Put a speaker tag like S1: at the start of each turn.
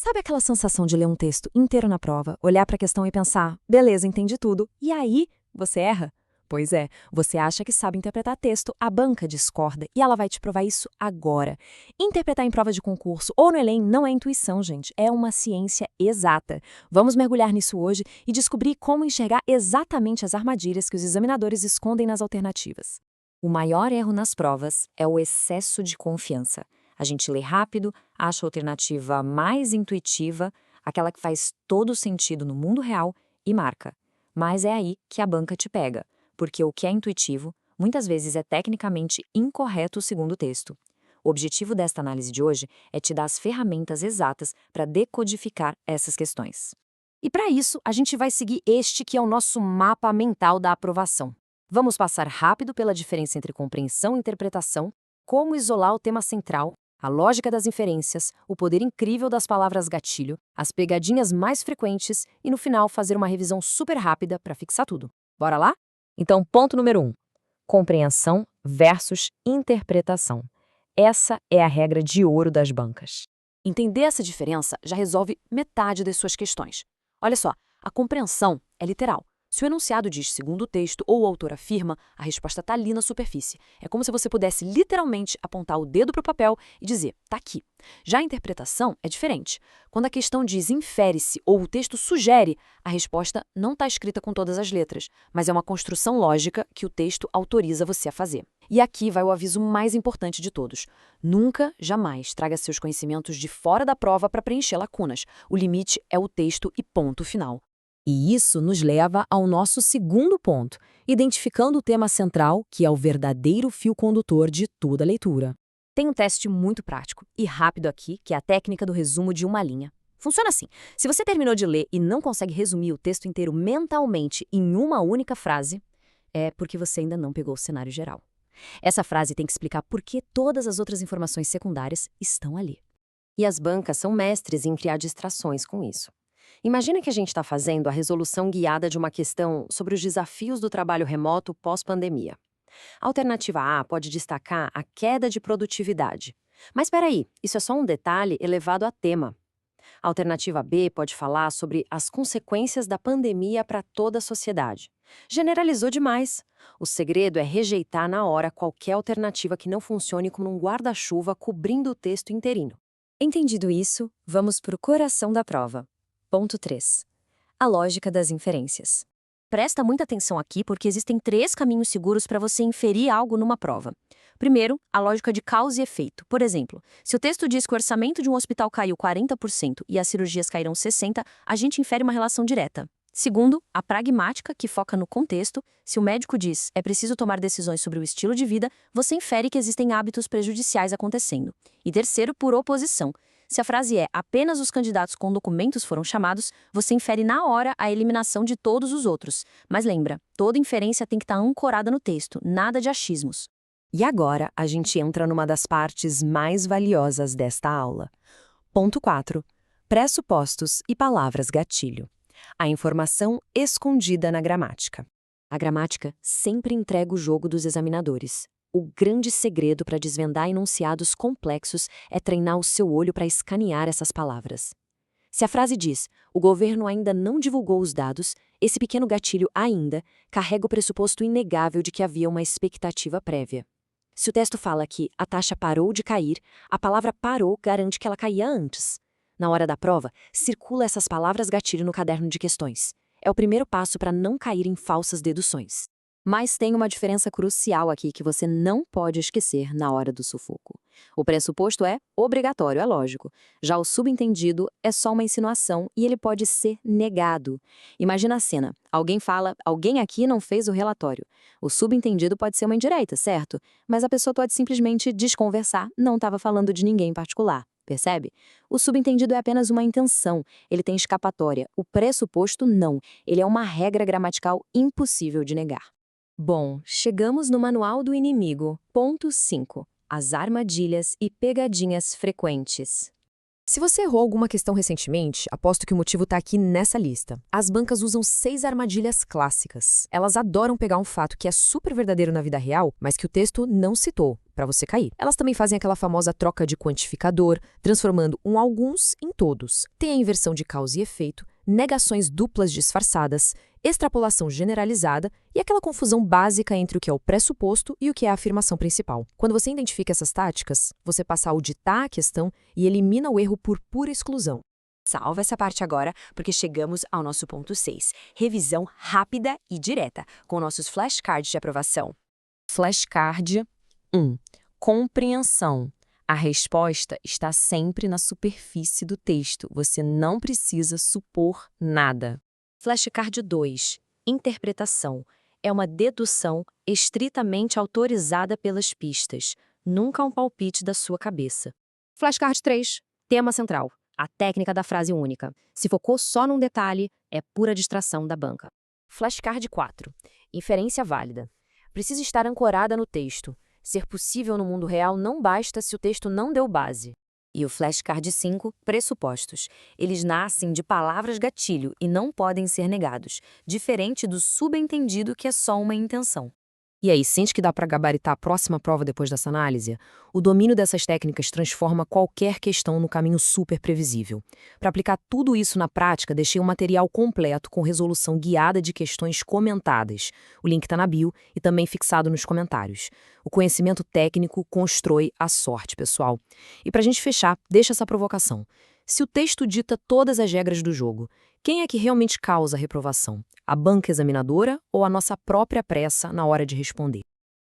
S1: Sabe aquela sensação de ler um texto inteiro na prova, olhar para a questão e pensar, beleza, entendi tudo, e aí você erra? Pois é, você acha que sabe interpretar texto, a banca discorda e ela vai te provar isso agora. Interpretar em prova de concurso ou no Enem não é intuição, gente, é uma ciência exata. Vamos mergulhar nisso hoje e descobrir como enxergar exatamente as armadilhas que os examinadores escondem nas alternativas. O maior erro nas provas é o excesso de confiança. A gente lê rápido, acha a alternativa mais intuitiva, aquela que faz todo sentido no mundo real, e marca. Mas é aí que a banca te pega, porque o que é intuitivo, muitas vezes é tecnicamente incorreto segundo o texto. O objetivo desta análise de hoje é te dar as ferramentas exatas para decodificar essas questões. E para isso, a gente vai seguir este que é o nosso mapa mental da aprovação. Vamos passar rápido pela diferença entre compreensão e interpretação, como isolar o tema central, a lógica das inferências, o poder incrível das palavras gatilho, as pegadinhas mais frequentes e, no final, fazer uma revisão super rápida para fixar tudo. Bora lá? Então, ponto número 1. Compreensão versus interpretação. Essa é a regra de ouro das bancas.
S2: Entender essa diferença já resolve metade das suas questões. Olha só, a compreensão é literal. Se o enunciado diz segundo o texto ou o autor afirma, a resposta está ali na superfície. É como se você pudesse literalmente apontar o dedo para o papel e dizer, tá aqui. Já a interpretação é diferente. Quando a questão diz infere-se ou o texto sugere, a resposta não está escrita com todas as letras, mas é uma construção lógica que o texto autoriza você a fazer. E aqui vai o aviso mais importante de todos. Nunca, jamais, traga seus conhecimentos de fora da prova para preencher lacunas. O limite é o texto e ponto final.
S1: E isso nos leva ao nosso segundo ponto, identificando o tema central, que é o verdadeiro fio condutor de toda a leitura.
S2: Tem um teste muito prático e rápido aqui, que é a técnica do resumo de uma linha. Funciona assim: se você terminou de ler e não consegue resumir o texto inteiro mentalmente em uma única frase, é porque você ainda não pegou o cenário geral. Essa frase tem que explicar por que todas as outras informações secundárias estão ali.
S3: E as bancas são mestres em criar distrações com isso. Imagina que a gente está fazendo a resolução guiada de uma questão sobre os desafios do trabalho remoto pós-pandemia. A alternativa A pode destacar a queda de produtividade. Mas espera aí, isso é só um detalhe elevado a tema. A alternativa B pode falar sobre as consequências da pandemia para toda a sociedade. Generalizou demais. O segredo é rejeitar na hora qualquer alternativa que não funcione como um guarda-chuva cobrindo o texto inteirinho.
S1: Entendido isso, vamos para o coração da prova. Ponto 3. A lógica das inferências.
S2: Presta muita atenção aqui porque existem 3 caminhos seguros para você inferir algo numa prova. Primeiro, a lógica de causa e efeito. Por exemplo, se o texto diz que o orçamento de um hospital caiu 40% e as cirurgias caíram 60%, a gente infere uma relação direta. Segundo, a pragmática, que foca no contexto. Se o médico diz é preciso tomar decisões sobre o estilo de vida, você infere que existem hábitos prejudiciais acontecendo. E terceiro, por oposição. Se a frase é apenas os candidatos com documentos foram chamados, você infere na hora a eliminação de todos os outros. Mas lembra, toda inferência tem que estar ancorada no texto, nada de achismos.
S1: E agora a gente entra numa das partes mais valiosas desta aula. Ponto 4. Pressupostos e palavras gatilho. A informação escondida na gramática. A gramática sempre entrega o jogo dos examinadores. O grande segredo para desvendar enunciados complexos é treinar o seu olho para escanear essas palavras. Se a frase diz, o governo ainda não divulgou os dados, esse pequeno gatilho ainda carrega o pressuposto inegável de que havia uma expectativa prévia. Se o texto fala que a taxa parou de cair, a palavra parou garante que ela caía antes. Na hora da prova, circula essas palavras gatilho no caderno de questões. É o primeiro passo para não cair em falsas deduções. Mas tem uma diferença crucial aqui que você não pode esquecer na hora do sufoco. O pressuposto é obrigatório, é lógico. Já o subentendido é só uma insinuação e ele pode ser negado. Imagina a cena. Alguém fala, alguém aqui não fez o relatório. O subentendido pode ser uma indireta, certo? Mas a pessoa pode simplesmente desconversar, não estava falando de ninguém em particular. Percebe? O subentendido é apenas uma intenção, ele tem escapatória. O pressuposto não, ele é uma regra gramatical impossível de negar. Bom, chegamos no manual do inimigo. Ponto 5. As armadilhas e pegadinhas frequentes. Se você errou alguma questão recentemente, aposto que o motivo está aqui nessa lista. As bancas usam 6 armadilhas clássicas. Elas adoram pegar um fato que é super verdadeiro na vida real, mas que o texto não citou, para você cair. Elas também fazem aquela famosa troca de quantificador, transformando um alguns em todos. Tem a inversão de causa e efeito, negações duplas disfarçadas, extrapolação generalizada e aquela confusão básica entre o que é o pressuposto e o que é a afirmação principal. Quando você identifica essas táticas, você passa a auditar a questão e elimina o erro por pura exclusão.
S3: Salva essa parte agora, porque chegamos ao nosso ponto 6. Revisão rápida e direta, com nossos flashcards de aprovação.
S2: Flashcard 1. Compreensão. A resposta está sempre na superfície do texto. Você não precisa supor nada.
S3: Flashcard 2. Interpretação. É uma dedução estritamente autorizada pelas pistas, nunca um palpite da sua cabeça. Flashcard 3. Tema central. A técnica da frase única. Se focou só num detalhe, é pura distração da banca. Flashcard 4. Inferência válida. Precisa estar ancorada no texto. Ser possível no mundo real não basta se o texto não deu base. E o flashcard 5, pressupostos. Eles nascem de palavras gatilho e não podem ser negados, diferente do subentendido que é só uma intenção.
S1: E aí, sente que dá para gabaritar a próxima prova depois dessa análise? O domínio dessas técnicas transforma qualquer questão no caminho super previsível. Para aplicar tudo isso na prática, deixei um material completo com resolução guiada de questões comentadas. O link está na bio e também fixado nos comentários. O conhecimento técnico constrói a sorte, pessoal. E para a gente fechar, deixa essa provocação. Se o texto dita todas as regras do jogo, quem é que realmente causa a reprovação? A banca examinadora ou a nossa própria pressa na hora de responder?